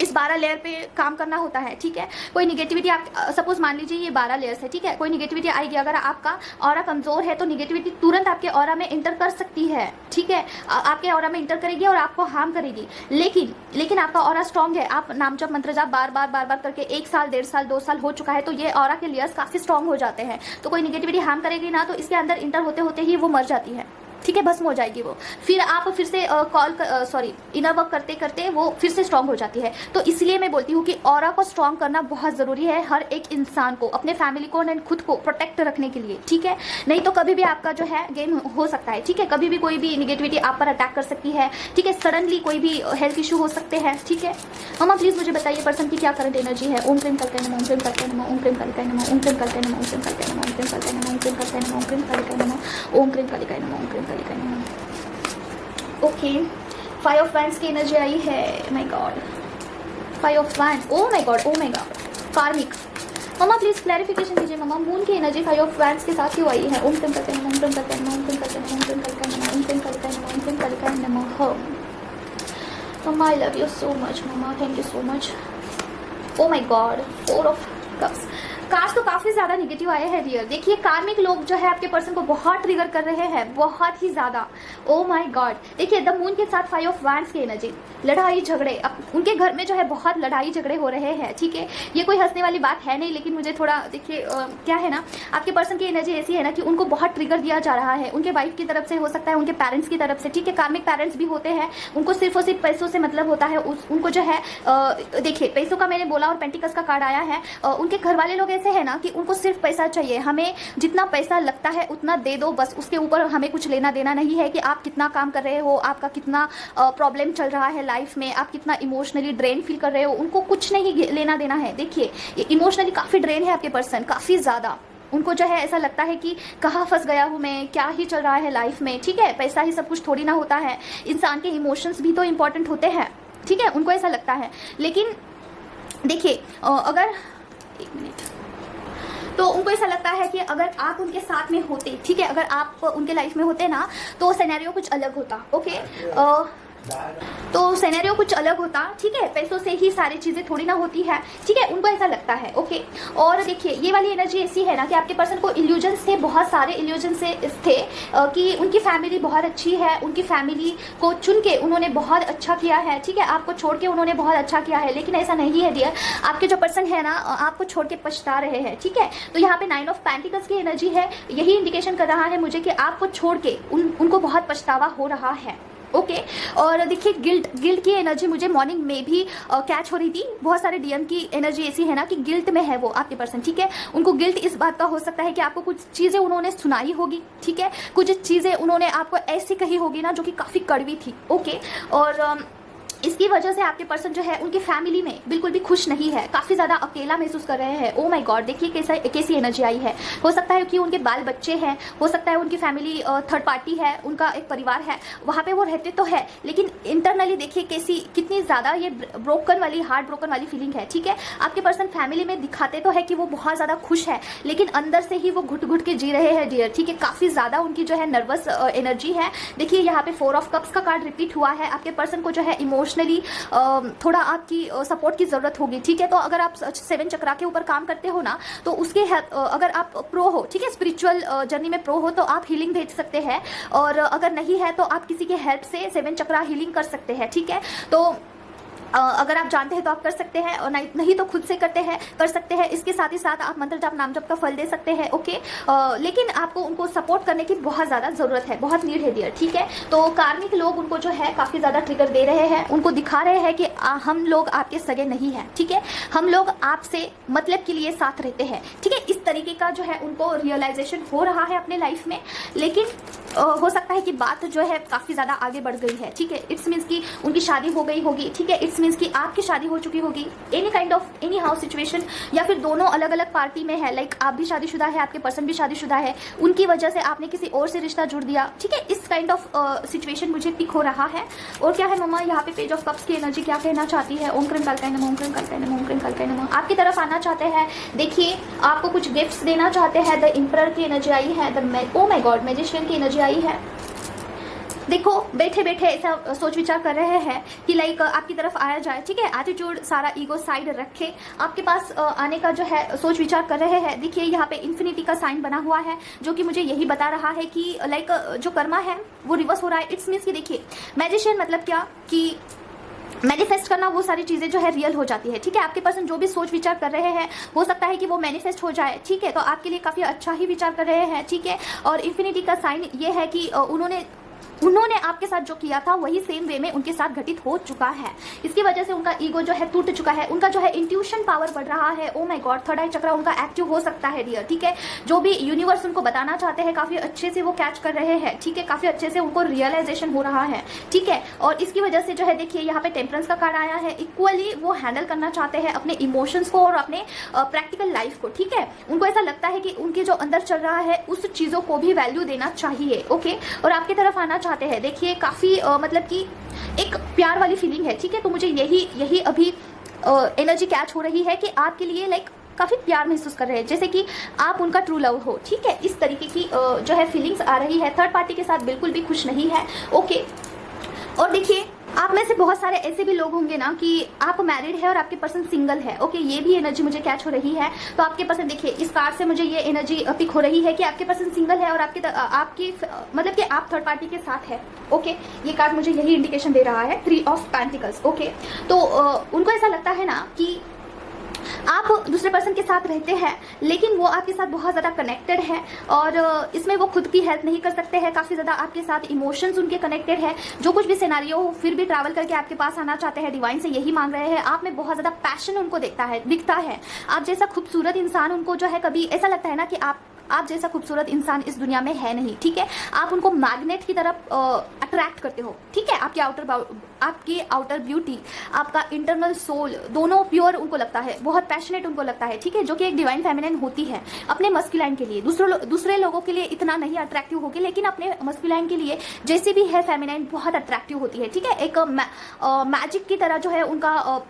इस 12 लेयर पे काम करना होता है, ठीक है। कोई निगेटिविटी आप सपोज मान लीजिए ये 12 लेयर्स है, ठीक है। कोई निगेटिविटी आएगी, अगर आपका ऑरा कमज़ोर है तो निगेटिविटी तुरंत आपके ऑरा में इंटर कर सकती है, ठीक है। आपके ऑरा में इंटर करेगी और आपको हार्म करेगी। लेकिन आपका ऑरा स्ट्रॉन्ग है, आप नाम जप मंत्र जाप बार बार करके 1 साल 1.5 साल 2 साल हो चुका है, तो ये ऑरा के लेयर्स काफ़ी स्ट्रॉन्ग हो जाते हैं। तो कोई निगेटिविटी हार्म करेगी ना, तो इसके अंदर इंटर होते होते ही वो मर जाती है, ठीक है, भस्म हो जाएगी वो। फिर आप फिर से इनर वर्क करते करते वो फिर से स्ट्रांग हो जाती है। तो इसलिए मैं बोलती हूँ कि ऑरा को स्ट्रांग करना बहुत ज़रूरी है हर एक इंसान को, अपने फैमिली को एंड खुद को प्रोटेक्ट रखने के लिए, ठीक है। नहीं तो कभी भी आपका जो है गेम हो सकता है, ठीक है। कभी भी कोई भी निगेटिविटी आप पर अटैक कर सकती है, ठीक है। सडनली कोई भी हेल्थ इशू हो सकते हैं, ठीक है। मामा प्लीज़ मुझे बताइए पर्सन की क्या करंट एनर्जी है। ओम क्रीम कल्पना नमः, ओम क्रीम कल्पना नमः, ओम क्रीम कल्पना नमः, ओम क्रीम कल्पना नमः, ओम क्रीम कल्पना नमः, ओम क्रीम कल्पना नमः, ओम क्रीम कल्पना नमः, ओम क्रीम कल्पना नमः, ओम क्रीम कल्पना नमः, ओम क्रीम कल्पना नमः। ओके, 5 ऑफ वैंड्स की एनर्जी आई है। My God, 5 of wands, O my God, O my God, कार्मिक। मामा प्लीज क्लैरिफिकेशन दीजिए मामा, मून की एनर्जी 5 ऑफ वैंड्स के साथ क्यों आई है। ओम क्रीम कल्पना नमः, ओम क्रीम कल्पना नमः, ओम क्रीम कल्पना नमः, ओम क्रीम कल्पना नमः, ओम क्रीम कल्पना नमः, ओम क्रीम कल्पना नमः। Mama, I love you so much, Mama. Thank you so much. Oh my God, 4 of cups. Cards तो काफी ज्यादा नेगेटिव आए हैं डियर। देखिए कार्मिक लोग जो है आपके पर्सन को बहुत ट्रिगर कर रहे हैं, बहुत ही ज्यादा। ओ माय गॉड, देखिए द मून के साथ 5 ऑफ वैंड्स की एनर्जी, लड़ाई झगड़े, अब उनके घर में जो है बहुत लड़ाई झगड़े हो रहे हैं, ठीक है। ये कोई हंसने वाली बात है नहीं, लेकिन मुझे थोड़ा देखिए क्या है ना, आपके पर्सन की एनर्जी ऐसी है ना कि उनको बहुत ट्रिगर दिया जा रहा है, उनके वाइफ की तरफ से, हो सकता है उनके पेरेंट्स की तरफ से, ठीक है। कार्मिक पेरेंट्स भी होते हैं, उनको सिर्फ और सिर्फ पैसों से मतलब होता है, उनको जो है देखिए पैसों का मैंने बोला और पेंटिकल्स का कार्ड आया है। उनके घर वाले लोग ऐसे है ना कि उनको सिर्फ पैसा चाहिए, हमें जितना पैसा लगता है उतना दे दो बस, उसके ऊपर हमें कुछ लेना देना नहीं है कि आप कितना काम कर रहे हो, आपका कितना प्रॉब्लम चल रहा है लाइफ में, आप कितना इमोशनली ड्रेन फील कर रहे हो, उनको कुछ नहीं लेना देना है। देखिए ये इमोशनली काफी ड्रेन है आपके पर्सन, काफी ज्यादा। उनको जो है ऐसा लगता है कि कहाँ फंस गया हूँ मैं, क्या ही चल रहा है लाइफ में, ठीक है। पैसा ही सब कुछ थोड़ी ना होता है, इंसान के इमोशंस भी तो इम्पोर्टेंट होते हैं, ठीक है। उनको ऐसा लगता है, लेकिन देखिए अगर एक मिनट, तो उनको ऐसा लगता है कि अगर आप उनके साथ में होते, ठीक है, अगर आप उनके लाइफ में होते ना तो सिनेरियो कुछ अलग होता, ओके। तो सिनेरियो कुछ अलग होता, ठीक है। पैसों से ही सारी चीजें थोड़ी ना होती है, ठीक है, उनको ऐसा लगता है, ओके। और देखिए ये वाली एनर्जी ऐसी है ना कि आपके पर्सन को इल्यूजन्स थे, बहुत सारे इल्यूजन्स थे कि उनकी फैमिली बहुत अच्छी है, उनकी फैमिली को चुन के उन्होंने बहुत अच्छा किया है, ठीक है, आपको छोड़ के उन्होंने बहुत अच्छा किया है, लेकिन ऐसा नहीं है डियर। आपके जो पर्सन है ना आपको छोड़ के पछता रहे हैं, ठीक है। तो यहाँ पे 9 ऑफ पेंटिकल्स की एनर्जी है, यही इंडिकेशन कर रहा है मुझे कि आपको छोड़ के उनको बहुत पछतावा हो रहा है, ओके। और देखिए गिल्ट की एनर्जी मुझे मॉर्निंग में भी कैच हो रही थी। बहुत सारे डीएम की एनर्जी ऐसी है ना कि गिल्ट में है वो आपके पर्सन, ठीक है। उनको गिल्ट इस बात का हो सकता है कि आपको कुछ चीज़ें उन्होंने सुनाई होगी, ठीक है, कुछ चीज़ें उन्होंने आपको ऐसी कही होगी ना जो कि काफ़ी कड़वी थी, ओके। और इसकी वजह से आपके पर्सन जो है उनकी फैमिली में बिल्कुल भी खुश नहीं है, काफ़ी ज़्यादा अकेला महसूस कर रहे हैं। ओ माय गॉड, देखिए कैसी एनर्जी आई है। हो सकता है कि उनके बाल बच्चे हैं, हो सकता है उनकी फैमिली थर्ड पार्टी है, उनका एक परिवार है, वहाँ पे वो रहते तो है, लेकिन इंटरनली देखिए कितनी ज़्यादा ये ब्रोकन वाली, हार्ट ब्रोकन वाली फीलिंग है, ठीक है। आपके पर्सन फैमिली में दिखाते तो है कि वो बहुत ज़्यादा खुश है, लेकिन अंदर से ही वो घुट घुट के जी रहे हैं डियर, ठीक है। काफ़ी ज़्यादा उनकी जो है नर्वस एनर्जी है। देखिए यहाँ पे 4 ऑफ कप्स का कार्ड रिपीट हुआ है। आपके पर्सन को जो है इमोशनली थोड़ा आपकी सपोर्ट की ज़रूरत होगी, ठीक है। तो अगर आप 7 चक्रा के ऊपर काम करते हो ना तो उसके अगर आप प्रो हो, ठीक है, स्पिरिचुअल जर्नी में प्रो हो, तो आप हीलिंग भेज सकते हैं, और अगर नहीं है तो आप किसी के हेल्प से 7 चक्रा हीलिंग कर सकते हैं, ठीक है। तो अगर आप जानते हैं तो आप कर सकते हैं, और नहीं तो खुद से कर सकते हैं। इसके साथ ही साथ आप मंत्र जाप नाम जप का फल दे सकते हैं, ओके। लेकिन आपको उनको सपोर्ट करने की बहुत ज़्यादा ज़रूरत है, बहुत नीड है डियर, ठीक है। तो कार्मिक लोग उनको जो है काफ़ी ज़्यादा ट्रिगर दे रहे हैं, उनको दिखा रहे हैं कि हम लोग आपके सगे नहीं हैं, ठीक है, हम लोग आपसे मतलब के लिए साथ रहते हैं, ठीक है। इस तरीके का जो है उनको रियलाइजेशन हो रहा है अपने लाइफ में, लेकिन हो सकता है कि बात जो है काफ़ी ज़्यादा आगे बढ़ गई है, ठीक है। इट्स मीन्स कि उनकी शादी हो गई होगी, ठीक है। इट्स मीन्स कि आपकी शादी हो चुकी होगी, any kind of any how situation, या फिर दोनों अलग अलग पार्टी में है, लाइक आप भी शादीशुदा है, आपके पर्सन भी शादीशुदा है, उनकी वजह से आपने किसी और से रिश्ता जुड़ दिया, ठीक है। इस काइंड ऑफ सिचुएशन मुझे पिक हो रहा है। और क्या है मम्मा, यहाँ पे पेज ऑफ कप्स की एनर्जी क्या कहना चाहती है? ओम क्रीम कालकाय नमः, ओम क्रीम कालकाय नमः, ओम क्रीम कालकाय नमः। आपकी तरफ आना चाहते हैं, देखिए आपको कुछ गिफ्ट्स देना चाहते हैं। द एम्परर की एनर्जी आई है, ओ माय गॉड, मैजिशियन की एनर्जी आई है। देखो बैठे बैठे ऐसा सोच विचार कर रहे हैं कि लाइक आपकी तरफ आया जाए, ठीक है। एटीट्यूड सारा ईगो साइड रखे, आपके पास आने का जो है सोच विचार कर रहे हैं। देखिए यहाँ पे इन्फिनिटी का साइन बना हुआ है, जो कि मुझे यही बता रहा है कि लाइक जो कर्मा है वो रिवर्स हो रहा है। इट्स मीन्स कि देखिए मैजिशियन मतलब क्या कि मैनिफेस्ट करना, वो सारी चीज़ें जो है रियल हो जाती है, ठीक है। आपके पर्सन जो भी सोच विचार कर रहे हैं हो सकता है कि वो मैनिफेस्ट हो जाए, ठीक है। तो आपके लिए काफ़ी अच्छा ही विचार कर रहे हैं, ठीक है। और इन्फिनिटी का साइन ये है कि उन्होंने आपके साथ जो किया था वही सेम वे में उनके साथ घटित हो चुका है। इसकी वजह से उनका ईगो जो है टूट चुका है, उनका जो है इंट्यूशन पावर बढ़ रहा है। ओ माय गॉड, थर्ड आई चक्रा उनका एक्टिव हो सकता है डियर, ठीक है। जो भी यूनिवर्स उनको बताना चाहते हैं काफ़ी अच्छे से वो कैच कर रहे हैं, ठीक है। काफ़ी अच्छे से उनको रियलाइजेशन हो रहा है, ठीक है। और इसकी वजह से जो है देखिए यहाँ पे टेम्परेंस का कार्ड आया है। इक्वली वो हैंडल करना चाहते हैं अपने इमोशंस को और अपने प्रैक्टिकल लाइफ को, ठीक है। उनको ऐसा लगता है कि उनके जो अंदर चल रहा है उस चीज़ों को भी वैल्यू देना चाहिए, ओके। और आपकी तरफ आना चाहते हैं, देखिए काफ़ी मतलब कि एक प्यार वाली फीलिंग है, ठीक है। तो मुझे यही अभी एनर्जी कैच हो रही है कि आपके लिए लाइक काफ़ी प्यार महसूस कर रहे हैं, जैसे कि आप उनका ट्रू लव हो, ठीक है। इस तरीके की जो है फीलिंग्स आ रही है। थर्ड पार्टी के साथ बिल्कुल भी खुश नहीं है, ओके। और देखिए आप में से बहुत सारे ऐसे भी लोग होंगे ना कि आप मैरिड है और आपके पर्सन सिंगल है। ओके, ये भी एनर्जी मुझे कैच हो रही है। तो आपके पर्सन, देखिए इस कार्ड से मुझे ये एनर्जी पिक हो रही है कि आपके पर्सन सिंगल है और आपकी मतलब कि आप थर्ड पार्टी के साथ है। ओके, ये कार्ड मुझे यही इंडिकेशन दे रहा है, 3 ऑफ पेंटिकल्स। ओके, तो उनको ऐसा लगता है ना कि आप दूसरे पर्सन के साथ रहते हैं लेकिन वो आपके साथ बहुत ज़्यादा कनेक्टेड है और इसमें वो खुद की हेल्प नहीं कर सकते हैं। काफ़ी ज़्यादा आपके साथ इमोशंस उनके कनेक्टेड है। जो कुछ भी सिनेरियो हो फिर भी ट्रैवल करके आपके पास आना चाहते हैं, डिवाइन से यही मांग रहे हैं। आप में बहुत ज़्यादा पैशन उनको दिखता है। आप जैसा खूबसूरत इंसान उनको जो है, कभी ऐसा लगता है ना कि आप जैसा खूबसूरत इंसान इस दुनिया में है नहीं। ठीक है, आप उनको मैग्नेट की तरफ अट्रैक्ट करते हो। ठीक है, आपकी आउटर ब्यूटी, आपका इंटरनल सोल, दोनों प्योर उनको लगता है, बहुत पैशनेट उनको लगता है। ठीक है, जो कि एक डिवाइन फेमिनिन होती है अपने मस्कुलाइन के लिए। दूसरे लोगों के लिए इतना नहीं अट्रैक्टिव होगी लेकिन अपने मस्कुलाइन के लिए जैसे भी है फेमिनिन बहुत अट्रैक्टिव होती है। ठीक है, एक मैजिक की तरह जो है उनका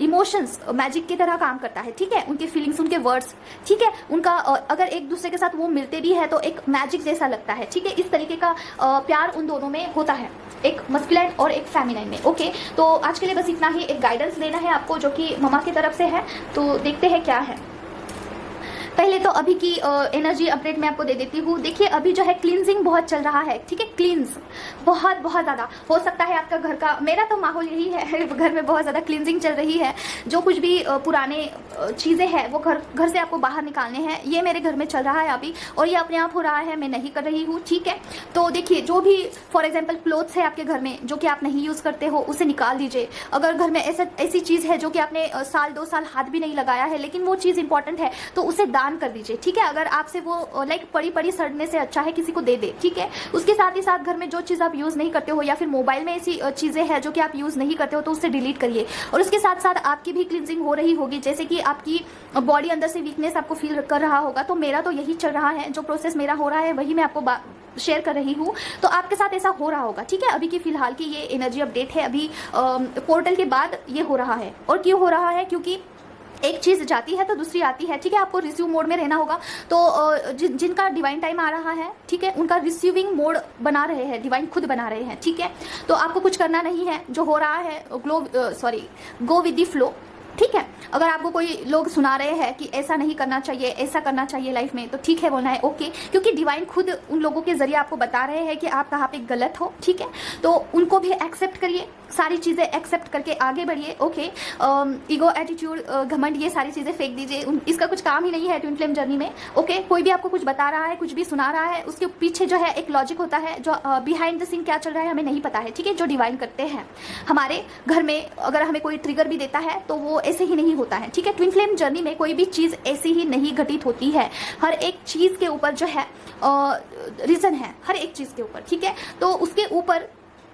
इमोशंस मैजिक की तरह काम करता है। ठीक है, उनके फीलिंग्स, उनके वर्ड्स, ठीक है, उनका अगर एक दूसरे के साथ वो मिलते भी है तो एक मैजिक जैसा लगता है। ठीक है, इस तरीके का प्यार उन दोनों में होता है, एक मस्कुलाइन और एक फेमिनाइन में। ओके, तो आज के लिए बस इतना ही। एक गाइडेंस लेना है आपको जो कि ममा की तरफ से है, तो देखते हैं क्या है। पहले तो अभी की एनर्जी अपडेट मैं आपको दे देती हूँ। देखिए अभी जो है क्लींजिंग बहुत चल रहा है। ठीक है, क्लींस बहुत ज़्यादा हो सकता है आपका घर का, मेरा तो माहौल यही है घर में बहुत ज़्यादा क्लींजिंग चल रही है। जो कुछ भी पुराने चीज़ें हैं वो घर से आपको बाहर निकालने हैं। ये मेरे घर में चल रहा है अभी और ये अपने आप हो रहा है, मैं नहीं कर रही हूँ। ठीक है, तो देखिए जो भी फॉर एग्जाम्पल क्लोथ्स है आपके घर में जो कि आप नहीं यूज़ करते हो उसे निकाल दीजिए। अगर घर में ऐसी चीज़ है जो कि आपने साल 2 साल हाथ भी नहीं लगाया है लेकिन वो चीज़ इंपॉर्टेंट है तो उसे दान कर दीजिए। ठीक है, अगर आपसे वो लाइक पड़ी सड़ने से अच्छा है किसी को दे दे। ठीक है, उसके साथ ही साथ घर में जो चीज़ आप यूज़ नहीं करते हो या फिर मोबाइल में ऐसी चीज़ें हैं जो कि आप यूज़ नहीं करते हो तो उससे डिलीट करिए। और उसके साथ साथ आपकी भी क्लींजिंग हो रही होगी, जैसे कि आपकी बॉडी अंदर से वीकनेस आपको फील कर रहा होगा। तो मेरा तो यही चल रहा है, जो प्रोसेस मेरा हो रहा है वही मैं आपको शेयर कर रही हूँ। तो आपके साथ ऐसा हो रहा होगा। ठीक है, अभी की फिलहाल की ये एनर्जी अपडेट है, अभी पोर्टल के बाद ये हो रहा है। और क्यों हो रहा है? क्योंकि एक चीज़ जाती है तो दूसरी आती है। ठीक है, आपको रिसीव मोड में रहना होगा। तो जिनका डिवाइन टाइम आ रहा है, ठीक है, उनका रिसीविंग मोड बना रहे हैं, डिवाइन खुद बना रहे हैं। ठीक है, तो आपको कुछ करना नहीं है, जो हो रहा है गो विद द फ्लो। ठीक है, अगर आपको कोई लोग सुना रहे हैं कि ऐसा नहीं करना चाहिए, ऐसा करना चाहिए लाइफ में, तो ठीक है बोलना है ओके, क्योंकि डिवाइन खुद उन लोगों के जरिए आपको बता रहे हैं कि आप कहाँ पे गलत हो। ठीक है, तो उनको भी एक्सेप्ट करिए, सारी चीज़ें एक्सेप्ट करके आगे बढ़िए। ओके, ईगो, एटीट्यूड, घमंड, ये सारी चीज़ें फेंक दीजिए, इसका कुछ काम ही नहीं है ट्विन फ्लेम जर्नी में। ओके, कोई भी आपको कुछ बता रहा है, कुछ भी सुना रहा है, उसके पीछे जो है एक लॉजिक होता है, जो बिहाइंड द सीन क्या चल रहा है हमें नहीं पता है। ठीक है, जो डिवाइन करते हैं हमारे घर में, अगर हमें कोई ट्रिगर भी देता है तो वो ऐसे ही नहीं होता है। ठीक है, ट्विन फ्लेम जर्नी में कोई भी चीज़ ऐसी ही नहीं घटित होती है। हर एक चीज़ के ऊपर जो है रीज़न है, हर एक चीज़ के ऊपर। ठीक है, तो उसके ऊपर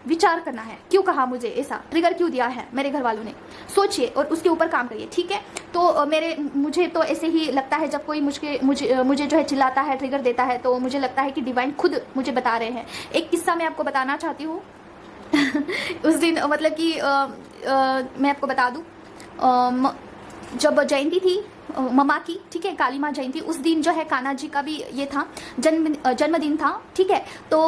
विचार करना है, क्यों कहा मुझे ऐसा, ट्रिगर क्यों दिया है मेरे घर वालों ने, सोचिए और उसके ऊपर काम करिए। ठीक है, तो मुझे तो ऐसे ही लगता है जब कोई मुझे जो है चिल्लाता है, ट्रिगर देता है, तो मुझे लगता है कि डिवाइन खुद मुझे बता रहे हैं। एक किस्सा मैं आपको बताना चाहती हूँ उस दिन मतलब कि मैं आपको बता दूँ, जब जयंती थी ममा की, ठीक है, काली माँ जयंती, उस दिन जो है कान्हा जी का भी ये था जन्मदिन था। ठीक है, तो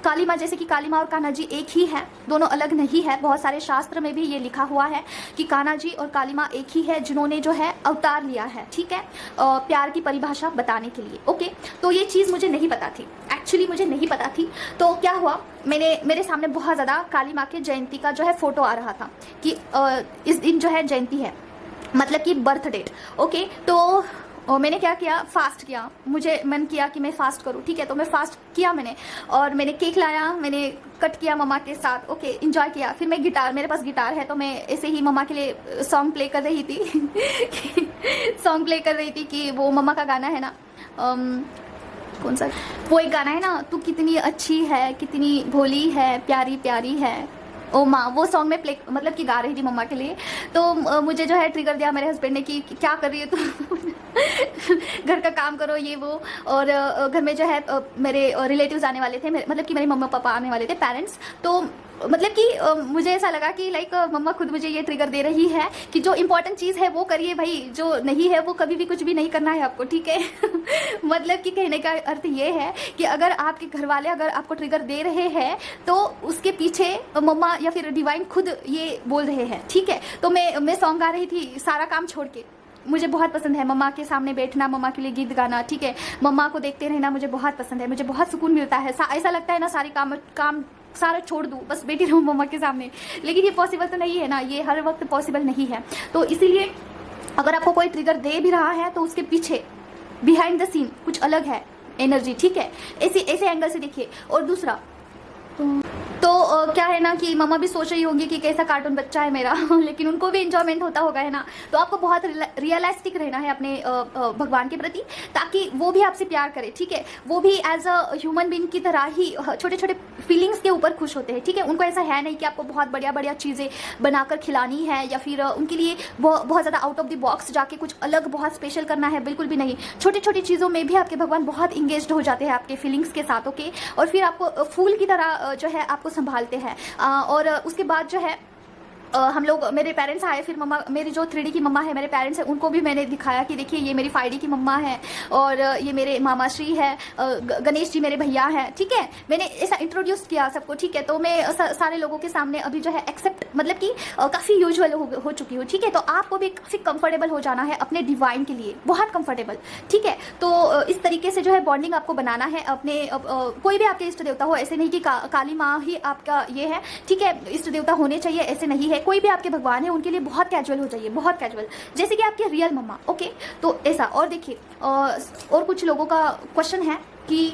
काली माँ, जैसे कि काली माँ और कान्हा जी एक ही है, दोनों अलग नहीं है। बहुत सारे शास्त्र में भी ये लिखा हुआ है कि कान्हा जी और काली माँ एक ही है, जिन्होंने जो है अवतार लिया है। ठीक है, प्यार की परिभाषा बताने के लिए। ओके, तो ये चीज़ मुझे नहीं पता थी, एक्चुअली मुझे नहीं पता थी। तो क्या हुआ, मेरे सामने बहुत ज़्यादा काली माँ के जयंती का जो है फोटो आ रहा था कि इस दिन जो है जयंती है, मतलब कि बर्थ डेट। ओके, तो मैंने क्या किया, फास्ट किया, मुझे मन किया कि मैं फास्ट करूं। ठीक है, तो मैं फास्ट किया मैंने, और मैंने केक लाया, मैंने कट किया मम्मा के साथ। ओके, एंजॉय किया। फिर मैं मेरे पास गिटार है, तो मैं ऐसे ही मम्मा के लिए सॉन्ग प्ले कर रही थी सॉन्ग प्ले कर रही थी कि वो मम्मा का गाना है ना, कौन सा, वो एक गाना है ना, तू कितनी अच्छी है, कितनी भोली है, प्यारी प्यारी है ओ माँ, वो सॉन्ग में प्ले मतलब कि गा रही थी मम्मा के लिए। तो मुझे जो है ट्रिगर दिया मेरे हस्बैंड ने कि क्या कर रही है तू घर का काम करो, ये वो। और घर में जो है मेरे रिलेटिव्स आने वाले थे, मतलब कि मेरे मम्मा पापा आने वाले थे, पेरेंट्स। तो मतलब कि मुझे ऐसा लगा कि लाइक मम्मा खुद मुझे ये ट्रिगर दे रही है कि जो इंपॉर्टेंट चीज़ है वो करिए भाई, जो नहीं है वो कभी भी कुछ भी नहीं करना है आपको, ठीक है। मतलब कि कहने का अर्थ ये है कि अगर आपके घर वाले अगर आपको ट्रिगर दे रहे हैं तो उसके पीछे मम्मा या फिर डिवाइन खुद ये बोल रहे हैं, ठीक है। तो मैं सॉन्ग गा रही थी सारा काम छोड़ के, मुझे बहुत पसंद है मम्मा के सामने बैठना, मम्मा के लिए गीत गाना, ठीक है, मम्मा को देखते रहना मुझे बहुत पसंद है, मुझे बहुत सुकून मिलता है। ऐसा लगता है ना सारी काम सारा छोड़ दूँ, बस बैठी रहूँ मम्मा के सामने, लेकिन ये पॉसिबल तो नहीं है ना, ये हर वक्त पॉसिबल नहीं है। तो इसीलिए अगर आपको कोई ट्रिगर दे भी रहा है तो उसके पीछे बिहाइंड द सीन कुछ अलग है एनर्जी, ठीक है, ऐसे एंगल से देखिए। और दूसरा तो क्या है ना कि मम्मा भी सोच रही होंगी कि कैसा कार्टून बच्चा है मेरा, लेकिन उनको भी इंजॉयमेंट होता होगा, है ना। तो आपको बहुत रियलिस्टिक रहना है अपने भगवान के प्रति, ताकि वो भी आपसे प्यार करे, ठीक है। वो भी एज अ ह्यूमन बीइंग की तरह ही छोटे छोटे फीलिंग्स के ऊपर खुश होते हैं, ठीक है। उनको ऐसा है नहीं कि आपको बहुत बढ़िया बढ़िया चीज़ें बनाकर खिलानी है या फिर उनके लिए बहुत ज़्यादा आउट ऑफ द बॉक्स जाके कुछ अलग बहुत स्पेशल करना है, बिल्कुल भी नहीं। छोटी छोटी चीज़ों में भी आपके भगवान बहुत इंगेज्ड हो जाते हैं आपके फीलिंग्स के साथ, ओके। और फिर आपको फूल की तरह जो है आपको संभालते हैं। और उसके बाद जो है हम लोग, मेरे पेरेंट्स आए, फिर मम्मा, मेरी जो 3D की मम्मा है, मेरे पेरेंट्स हैं, उनको भी मैंने दिखाया कि देखिए ये मेरी 5D की मम्मा है और ये मेरे मामा श्री है, गणेश जी मेरे भैया हैं, ठीक है। मैंने ऐसा इंट्रोड्यूस किया सबको, ठीक है। तो मैं सारे लोगों के सामने अभी जो है एक्सेप्ट, मतलब कि काफ़ी यूजुअल हो चुकी हूँ, ठीक है। तो आपको भी काफ़ी कंफर्टेबल हो जाना है अपने डिवाइन के लिए, बहुत कंफर्टेबल, ठीक है। तो इस तरीके से जो है बॉन्डिंग आपको बनाना है अपने कोई भी आपके इष्ट देवता हो, ऐसे नहीं कि काली माँ ही आपका ये है, ठीक है, इष्ट देवता होने चाहिए, ऐसे नहीं है। कोई भी आपके भगवान है उनके लिए बहुत कैजुअल हो जाइए, बहुत कैजुअल, जैसे कि आपके रियल मम्मा, ओके। तो ऐसा। और देखिए और कुछ लोगों का क्वेश्चन है कि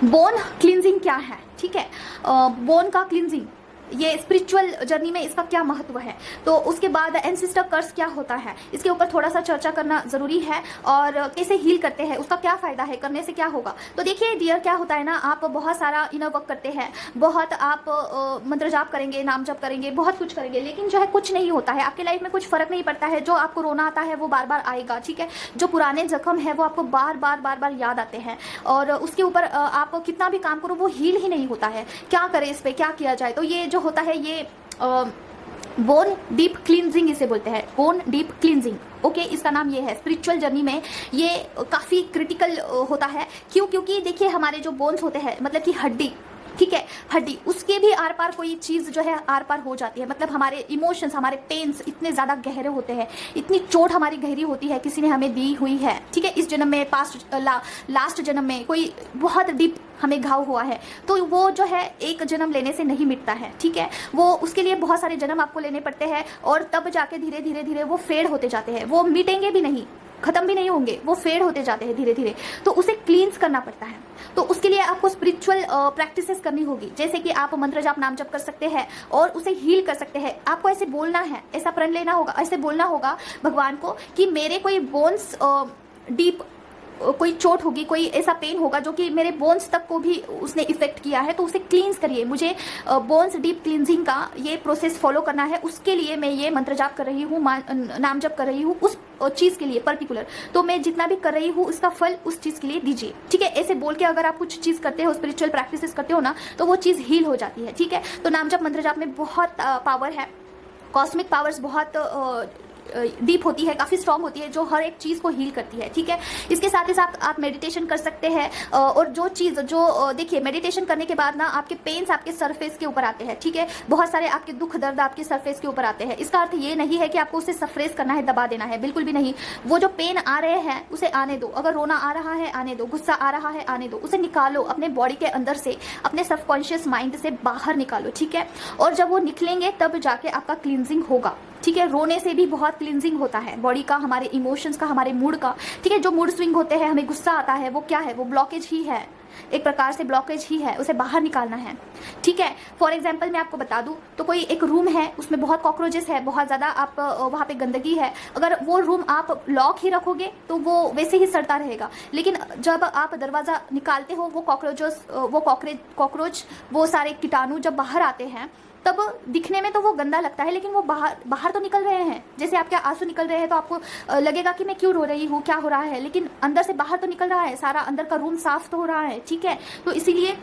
बोन क्लींजिंग क्या है, ठीक है। बोन का क्लींजिंग ये स्पिरिचुअल जर्नी में इसका क्या महत्व है, तो उसके बाद एंसेस्टर कर्स क्या होता है, इसके ऊपर थोड़ा सा चर्चा करना ज़रूरी है। और कैसे हील करते हैं, उसका क्या फ़ायदा है, करने से क्या होगा। तो देखिए डियर, क्या होता है ना, आप बहुत सारा इनर वर्क करते हैं, बहुत आप मंत्र जाप करेंगे, नाम जप करेंगे, बहुत कुछ करेंगे, लेकिन जो है कुछ नहीं होता है आपके लाइफ में, कुछ फ़र्क नहीं पड़ता है। जो आपको रोना आता है वो बार बार आएगा, ठीक है। जो पुराने जख्म है वो आपको बार बार याद आते हैं, और उसके ऊपर आप कितना भी काम करो वो हील ही नहीं होता है। क्या करें, इस पर क्या किया जाए। तो ये जो होता है ये बोन डीप क्लींजिंग इसे बोलते हैं, बोन डीप क्लींजिंग, ओके। इसका नाम ये है। स्पिरिचुअल जर्नी में ये काफ़ी क्रिटिकल होता है। क्यों? क्योंकि देखिए हमारे जो बोन्स होते हैं, मतलब कि हड्डी, ठीक है, हड्डी, उसके भी आर पार कोई चीज़ जो है आर पार हो जाती है। मतलब हमारे इमोशंस, हमारे पेन्स इतने ज़्यादा गहरे होते हैं, इतनी चोट हमारी गहरी होती है किसी ने हमें दी हुई है, ठीक है। इस जन्म में, लास्ट जन्म में कोई बहुत डीप हमें घाव हुआ है, तो वो जो है एक जन्म लेने से नहीं मिटता है, ठीक है। वो उसके लिए बहुत सारे जन्म आपको लेने पड़ते हैं, और तब जाके धीरे धीरे वो फेड होते जाते हैं। वो मिटेंगे भी नहीं, खत्म भी नहीं होंगे, वो फेड होते जाते हैं धीरे धीरे। तो उसे क्लींस करना पड़ता है। तो उसके लिए आपको स्पिरिचुअल प्रैक्टिसेस करनी होगी, जैसे कि आप मंत्र जाप, नाम जप कर सकते हैं और उसे हील कर सकते हैं। आपको ऐसे बोलना है, ऐसा प्रण लेना होगा, ऐसे बोलना होगा भगवान को कि मेरे कोई बोन्स डीप कोई चोट होगी, कोई ऐसा पेन होगा जो कि मेरे बोन्स तक को भी उसने इफेक्ट किया है, तो उसे क्लींस करिए। मुझे बोन्स डीप क्लींजिंग का ये प्रोसेस फॉलो करना है, उसके लिए मैं ये मंत्र जाप कर रही हूँ, नाम जप कर रही हूँ, उस चीज़ के लिए पर्टिकुलर। तो मैं जितना भी कर रही हूँ उसका फल उस चीज़ के लिए दीजिए, ठीक है। ऐसे बोल के अगर आप कुछ चीज़ करते हो, स्पिरिचुअल प्रैक्टिसेस करते हो ना, तो वो चीज़ हील हो जाती है, ठीक है। तो नाम जप, मंत्र जाप में बहुत पावर है, कॉस्मिक पावर्स बहुत डीप होती है, काफ़ी स्ट्रांग होती है, जो हर एक चीज़ को हील करती है, ठीक है। इसके साथ ही साथ आप मेडिटेशन कर सकते हैं, और जो चीज़ जो देखिए मेडिटेशन करने के बाद ना आपके पेन्स आपके सरफेस के ऊपर आते हैं, ठीक है। बहुत सारे आपके दुख दर्द आपके सरफेस के ऊपर आते हैं। इसका अर्थ ये नहीं है कि आपको उसे सफ्रेस करना है, दबा देना है, बिल्कुल भी नहीं। वो जो पेन आ रहे हैं उसे आने दो, अगर रोना आ रहा है आने दो, गुस्सा आ रहा है आने दो, उसे निकालो अपने बॉडी के अंदर से, अपने सबकॉन्शियस माइंड से बाहर निकालो, ठीक है। और जब वो निकलेंगे तब जाके आपका क्लींजिंग होगा, ठीक है। रोने से भी बहुत क्लींजिंग होता है बॉडी का, हमारे इमोशंस का, हमारे मूड का, ठीक है। जो मूड स्विंग होते हैं, हमें गुस्सा आता है, वो क्या है, वो ब्लॉकेज ही है, एक प्रकार से ब्लॉकेज ही है, उसे बाहर निकालना है, ठीक है। फॉर एग्जांपल मैं आपको बता दूं तो कोई एक रूम है, उसमें बहुत कॉकरोचेस है, बहुत ज़्यादा आप वहाँ पे गंदगी है, अगर वो रूम आप लॉक ही रखोगे तो वो वैसे ही सड़ता रहेगा। लेकिन जब आप दरवाज़ा निकालते हो, वो कॉकरोच वो सारे कीटाणु जब बाहर आते हैं, तब दिखने में तो वो गंदा लगता है, लेकिन वो बाहर तो निकल रहे हैं। जैसे आपके आंसू निकल रहे हैं तो आपको लगेगा कि मैं क्यों रो रही हूँ, क्या हो रहा है, लेकिन अंदर से बाहर तो निकल रहा है, सारा अंदर का रूम साफ तो हो रहा है, ठीक है। तो इसीलिए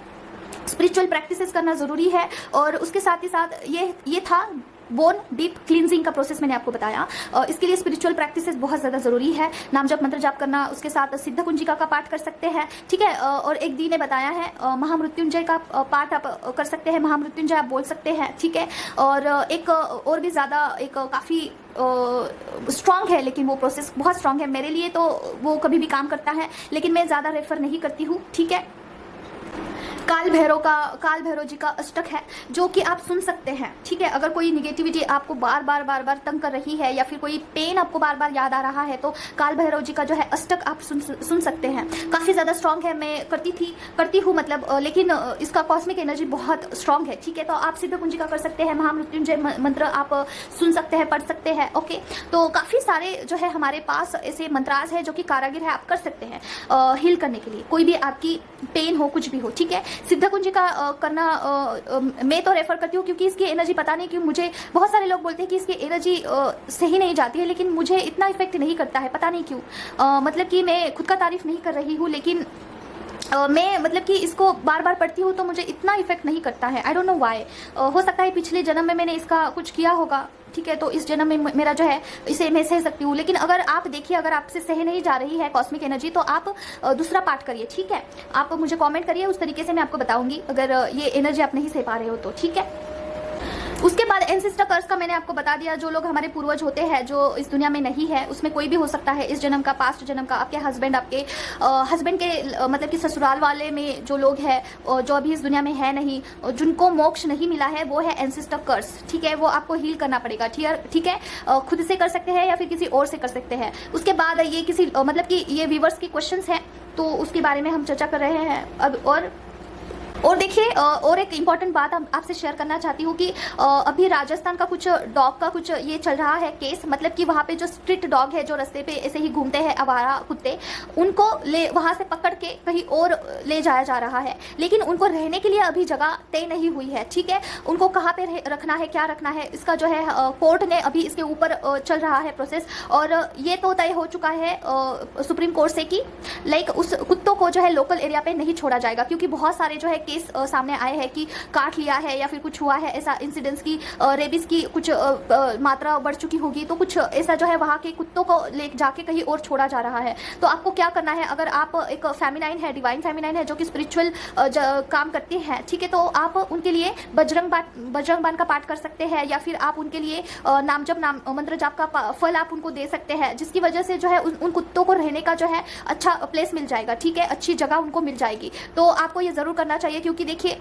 स्पिरिचुअल प्रैक्टिसेस करना ज़रूरी है। और उसके साथ ही साथ ये था बोन डीप क्लींजिंग का प्रोसेस मैंने आपको बताया। इसके लिए स्पिरिचुअल प्रैक्टिसेस बहुत ज़्यादा ज़रूरी है। नाम जप मंत्र जाप करना, उसके साथ सिद्ध कुंजिका का पाठ कर सकते हैं, ठीक है। और एक दी ने बताया है महामृत्युंजय का पाठ आप कर सकते हैं, महामृत्युंजय आप बोल सकते हैं, ठीक है। और एक और भी ज़्यादा एक काफ़ी स्ट्रॉन्ग है, लेकिन वो प्रोसेस बहुत स्ट्रॉन्ग है मेरे लिए, तो वो कभी भी काम करता है, लेकिन मैं ज़्यादा रेफर नहीं करती हूँ, ठीक है। काल भैरव जी का अष्टक है जो कि आप सुन सकते हैं, ठीक है। अगर कोई निगेटिविटी आपको बार बार तंग कर रही है या फिर कोई पेन आपको बार बार याद आ रहा है, तो काल भैरव जी का जो है अष्टक आप सुन सकते हैं। काफ़ी ज़्यादा स्ट्रॉन्ग है, मैं करती हूँ मतलब, लेकिन इसका कॉस्मिक एनर्जी बहुत स्ट्रॉन्ग है, ठीक है। तो आप सिद्ध कुंजिका कर सकते हैं, महामृत्युंजय मंत्र आप सुन सकते हैं, पढ़ सकते हैं, ओके। तो काफ़ी सारे जो है हमारे पास ऐसे मंत्रास है जो कि कारागिर है, आप कर सकते हैं हील करने के लिए, कोई भी आपकी पेन हो, कुछ भी हो, ठीक है। सिद्ध कुंजिका करना मैं तो रेफर करती हूँ, क्योंकि इसकी एनर्जी पता नहीं क्यों मुझे, बहुत सारे लोग बोलते हैं कि इसकी एनर्जी सही नहीं जाती है, लेकिन मुझे इतना इफेक्ट नहीं करता है, पता नहीं क्यों। मतलब कि मैं खुद का तारीफ नहीं कर रही हूँ, लेकिन मैं मतलब कि इसको बार बार पढ़ती हूँ तो मुझे इतना इफेक्ट नहीं करता है। I don't know why. हो सकता है पिछले जन्म में मैंने इसका कुछ किया होगा, ठीक है। तो इस जन्म में मेरा जो है इसे मैं सह सकती हूँ, लेकिन अगर आप देखिए, अगर आपसे सह नहीं जा रही है कॉस्मिक एनर्जी, तो आप दूसरा पाठ करिए, ठीक है। आप मुझे कमेंट करिए, उस तरीके से मैं आपको बताऊंगी अगर ये एनर्जी आप नहीं सह पा रहे हो तो, ठीक है। उसके बाद एंसेस्टर कर्स का मैंने आपको बता दिया। जो लोग हमारे पूर्वज होते हैं जो इस दुनिया में नहीं है, उसमें कोई भी हो सकता है, इस जन्म का, पास्ट जन्म का, आपके हस्बैंड के मतलब कि ससुराल वाले में जो लोग हैं जो अभी इस दुनिया में है नहीं, जिनको मोक्ष नहीं मिला है, वो है एंसेस्टर कर्स, ठीक है। वो आपको हील करना पड़ेगा, ठीक है। खुद से कर सकते हैं या फिर किसी और से कर सकते हैं। उसके बाद ये किसी मतलब कि ये व्यूवर्स के क्वेश्चंस हैं, तो उसके बारे में हम चर्चा कर रहे हैं अब। और देखिए, और एक इम्पॉर्टेंट बात आपसे शेयर करना चाहती हूँ कि अभी राजस्थान का कुछ डॉग का कुछ ये चल रहा है केस, मतलब कि वहाँ पे जो स्ट्रीट डॉग है, जो रास्ते पे ऐसे ही घूमते हैं आवारा कुत्ते, उनको वहाँ से पकड़ के कहीं और ले जाया जा रहा है, लेकिन उनको रहने के लिए अभी जगह तय नहीं हुई है, ठीक है। उनको कहाँ पे रखना है, क्या रखना है, इसका जो है कोर्ट ने अभी इसके ऊपर चल रहा है प्रोसेस। और ये तो तय हो चुका है सुप्रीम कोर्ट से कि लाइक उस कुत्तों को जो है लोकल एरिया पे नहीं छोड़ा जाएगा, क्योंकि बहुत सारे जो है केस सामने आए हैं कि काट लिया है या फिर कुछ हुआ है ऐसा इंसिडेंट्स की, रेबिस की कुछ मात्रा बढ़ चुकी होगी, तो कुछ ऐसा जो है वहाँ के कुत्तों को ले जाके कहीं और छोड़ा जा रहा है। तो आपको क्या करना है, अगर आप एक फेमिनाइन है, डिवाइन फेमिनाइन है, जो कि स्पिरिचुअल काम करते हैं, ठीक है, तो आप उनके लिए बजरंग बाण का पाठ कर सकते हैं, या फिर आप उनके लिए नाम मंत्र जाप का फल आप उनको दे सकते हैं, जिसकी वजह से जो है उन कुत्तों को रहने का जो है अच्छा प्लेस मिल जाएगा, ठीक है, अच्छी जगह उनको मिल जाएगी। तो आपको ये ज़रूर करना चाहिए, क्योंकि देखिए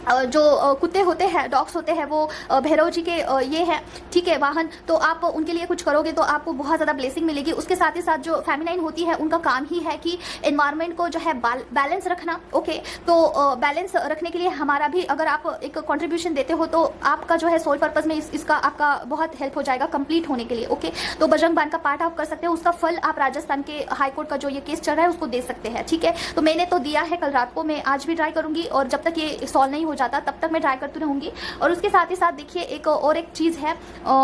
जो कुत्ते होते हैं, डॉग्स होते हैं, वो भैरव जी के ये है, ठीक है, वाहन। तो आप उनके लिए कुछ करोगे तो आपको बहुत ज़्यादा ब्लेसिंग मिलेगी। उसके साथ ही साथ जो फेमिनाइन होती है, उनका काम ही है कि एनवायरनमेंट को जो है बैलेंस रखना, ओके। तो बैलेंस रखने के लिए हमारा भी अगर आप एक कंट्रीब्यूशन देते हो तो आपका जो है सोल पर्पज़ में इसका आपका बहुत हेल्प हो जाएगा कंप्लीट होने के लिए, ओके। तो बजरंग बाण का पाठ आप कर सकते हो, उसका फल आप राजस्थान के हाईकोर्ट का जो ये केस चल रहा है उसको दे सकते हैं, ठीक है। तो मैंने तो दिया है कल रात को, मैं आज भी ट्राई करूंगी, और जब तक ये सॉल्व नहीं हो जाता तब तक मैं ट्राई करती रहूंगी। और उसके साथ ही साथ देखिए एक चीज़ है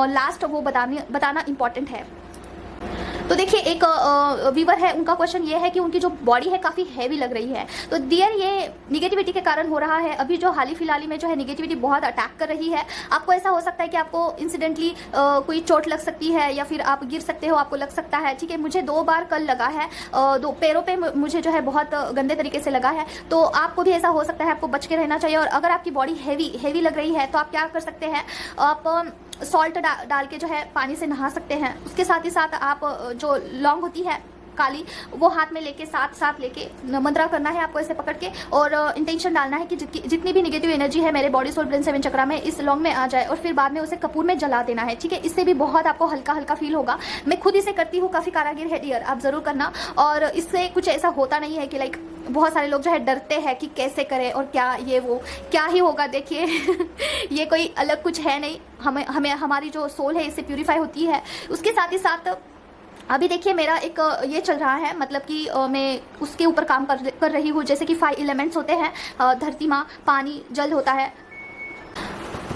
लास्ट, वो बताना इंपॉर्टेंट है। तो देखिए एक व्यूवर है, उनका क्वेश्चन ये है कि उनकी जो बॉडी है काफ़ी हैवी लग रही है, तो डियर ये निगेटिविटी के कारण हो रहा है। अभी जो हाल ही फिलहाल में जो है निगेटिविटी बहुत अटैक कर रही है। आपको ऐसा हो सकता है कि आपको इंसिडेंटली कोई चोट लग सकती है, या फिर आप गिर सकते हो, आपको लग सकता है, ठीक है। मुझे 2 बार कल लगा है, 2 पैरों पे मुझे जो है बहुत गंदे तरीके से लगा है। तो आपको भी ऐसा हो सकता है, आपको बच के रहना चाहिए। और अगर आपकी बॉडी हैवी लग रही है तो आप क्या कर सकते हैं, आप सॉल्ट डाल के जो है पानी से नहा सकते हैं। उसके साथ ही साथ आप जो लौंग होती है काली, वो हाथ में लेके साथ लेके मंत्रा करना है आपको ऐसे पकड़ के, और इंटेंशन डालना है कि जितनी भी नेगेटिव एनर्जी है मेरे बॉडी सोल ब्रेन 7 चक्रा में इस लौंग में आ जाए, और फिर बाद में उसे कपूर में जला देना है, ठीक है। इससे भी बहुत आपको हल्का फील होगा। मैं खुद इसे करती हूँ, काफ़ी कारागिर है डियर, आप ज़रूर करना। और इससे कुछ ऐसा होता नहीं है कि लाइक बहुत सारे लोग जो है डरते हैं कि कैसे करें और क्या ये वो क्या ही होगा। देखिए ये कोई अलग कुछ है नहीं, हमें हमारी जो सोल है इससे प्यूरिफाई होती है। उसके साथ ही साथ अभी देखिए मेरा एक ये चल रहा है, मतलब कि मैं उसके ऊपर काम कर रही हूँ। जैसे कि 5 एलिमेंट्स होते हैं, धरती माँ, पानी, जल होता है।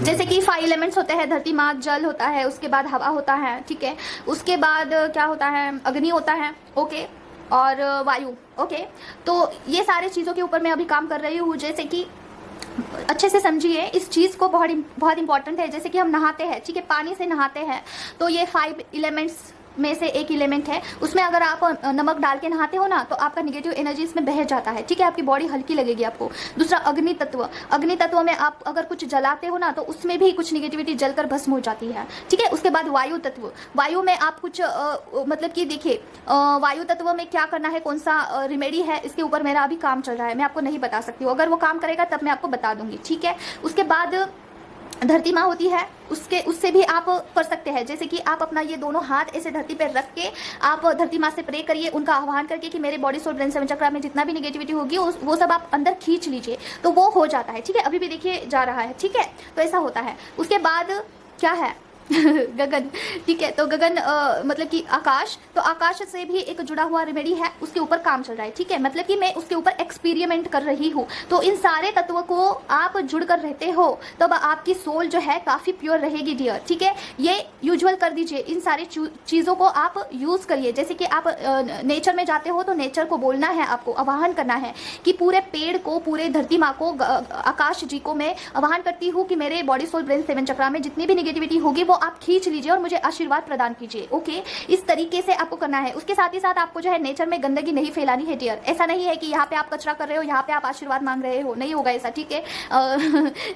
जैसे कि 5 एलिमेंट्स होते हैं, धरती माँ, जल होता है, उसके बाद हवा होता है, ठीक है। उसके बाद क्या होता है, अग्नि होता है, ओके, और वायु, ओके। तो ये सारे चीज़ों के ऊपर मैं अभी काम कर रही हूँ। जैसे कि अच्छे से समझिए इस चीज़ को, बहुत बहुत इंपॉर्टेंट है। जैसे कि हम नहाते हैं, ठीक है, पानी से नहाते हैं, तो ये 5 एलिमेंट्स में से एक एलिमेंट है, उसमें अगर आप नमक डाल के नहाते हो ना, तो आपका नेगेटिव एनर्जी इसमें बह जाता है, ठीक है, आपकी बॉडी हल्की लगेगी आपको। दूसरा अग्नि तत्व, अग्नि तत्व में आप अगर कुछ जलाते हो ना, तो उसमें भी कुछ नेगेटिविटी जलकर भस्म हो जाती है, ठीक है। उसके बाद वायु तत्व, वायु में आप कुछ मतलब कि देखिए वायु तत्व में क्या करना है, कौन सा रिमेडी है, इसके ऊपर मेरा अभी काम चल रहा है, मैं आपको नहीं बता सकती हूँ। अगर वो काम करेगा तब मैं आपको बता दूंगी, ठीक है। उसके बाद धरती माँ होती है, उससे भी आप कर सकते हैं। जैसे कि आप अपना ये दोनों हाथ ऐसे धरती पर रख के आप धरती माँ से प्रे करिए, उनका आह्वान करके कि मेरे बॉडी सोल ब्रेन 7 चक्रा में जितना भी नेगेटिविटी होगी वो सब आप अंदर खींच लीजिए, तो वो हो जाता है, ठीक है। अभी भी देखिए जा रहा है, ठीक है, तो ऐसा होता है। उसके बाद क्या है गगन, ठीक है, तो गगन मतलब कि आकाश, तो आकाश से भी एक जुड़ा हुआ रेमेडी है, उसके ऊपर काम चल रहा है, ठीक है। मतलब कि मैं उसके ऊपर एक्सपेरिमेंट कर रही हूँ। तो इन सारे तत्वों को आप जुड़ कर रहते हो तब आपकी सोल जो है काफ़ी प्योर रहेगी डियर, ठीक है। ये यूजुअल कर दीजिए, इन सारी चीज़ों को आप यूज़ करिए। जैसे कि आप नेचर में जाते हो तो नेचर को बोलना है, आपको आह्वान करना है कि पूरे पेड़ को, पूरे धरती माँ को, आकाश जी को मैं आह्वान करती हूँ कि मेरे बॉडी सोल ब्रेन 7 चक्रा में जितनी भी नेगेटिविटी होगी वो आप खींच लीजिए और मुझे आशीर्वाद प्रदान कीजिए, ओके। इस तरीके से आपको करना है। उसके साथ ही साथ आपको जो है नेचर में गंदगी नहीं फैलानी है डियर। ऐसा नहीं है कि यहाँ पे आप कचरा कर रहे हो, यहाँ पे आप आशीर्वाद मांग रहे हो, नहीं होगा ऐसा, ठीक है।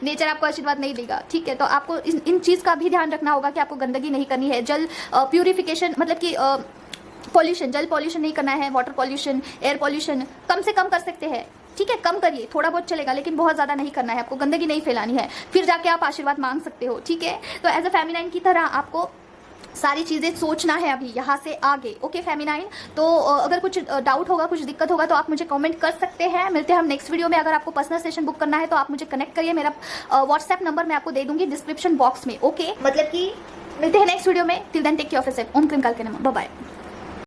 नेचर आपको आशीर्वाद नहीं देगा, ठीक है। तो आपको इन चीज़ का भी ध्यान रखना होगा कि आपको गंदगी नहीं करनी है। जल प्यूरिफिकेशन मतलब कि पॉल्यूशन, जल पॉल्यूशन नहीं करना है, वाटर पॉल्यूशन, एयर पॉल्यूशन कम से कम कर सकते हैं, ठीक है, कम करिए, थोड़ा बहुत चलेगा, लेकिन बहुत ज़्यादा नहीं करना है, आपको गंदगी नहीं फैलानी है, फिर जाके आप आशीर्वाद मांग सकते हो, ठीक है। तो एज अ फेमिनाइन की तरह आपको सारी चीज़ें सोचना है अभी यहाँ से आगे, ओके फेमिनाइन। तो अगर कुछ डाउट होगा, कुछ दिक्कत होगा तो आप मुझे कमेंट कर सकते हैं। मिलते हैं हम नेक्स्ट वीडियो में। अगर आपको पर्सनल सेशन बुक करना है तो आप मुझे कनेक्ट करिए, मेरा व्हाट्सएप नंबर मैं आपको दे दूंगी डिस्क्रिप्शन बॉक्स में, ओके। मतलब कि मिलते हैं नेक्स्ट वीडियो में। Till then take care of yourself. ओम क्रीम काल के नमः, बाय बाय।